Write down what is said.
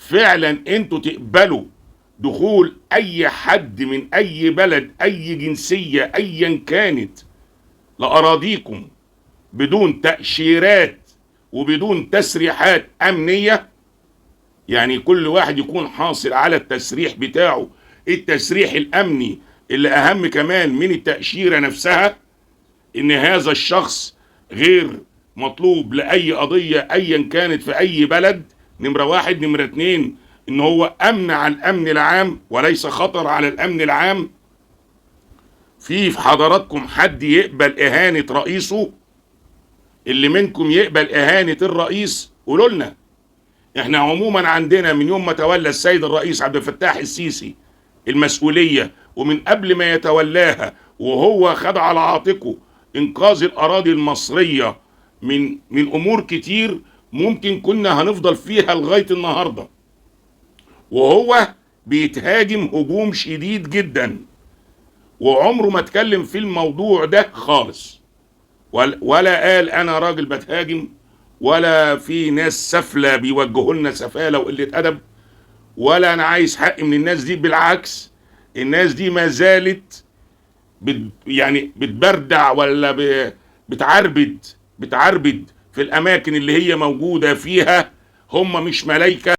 فعلا انتوا تقبلوا دخول اي حد من اي بلد اي جنسية ايا كانت لاراضيكم بدون تأشيرات وبدون تسريحات امنية؟ يعني كل واحد يكون حاصل على التسريح بتاعه، التسريح الامني اللي اهم كمان من التأشيرة نفسها، ان هذا الشخص غير مطلوب لأي قضية ايا كانت في اي بلد. نمرة واحد. نمرة اتنين، ان هو امن على الامن العام وليس خطر على الامن العام. في حضراتكم حد يقبل اهانة رئيسه؟ اللي منكم يقبل اهانة الرئيس قولوا لنا. احنا عموما عندنا من يوم ما تولى السيد الرئيس عبد الفتاح السيسي المسؤولية، ومن قبل ما يتولاها وهو خد على عاتقه انقاذ الاراضي المصرية من امور كتير ممكن كنا هنفضل فيها لغاية النهاردة، وهو بيتهاجم هجوم شديد جدا، وعمره ما اتكلم في الموضوع ده خالص، ولا قال انا راجل بتهاجم، ولا في ناس سفلة بيوجهوا لنا سفالة وقلة ادب، ولا انا عايز حق من الناس دي. بالعكس، الناس دي ما زالت يعني بتبردع ولا بتعربد في الاماكن اللي هي موجودة فيها. هم مش ملايكة.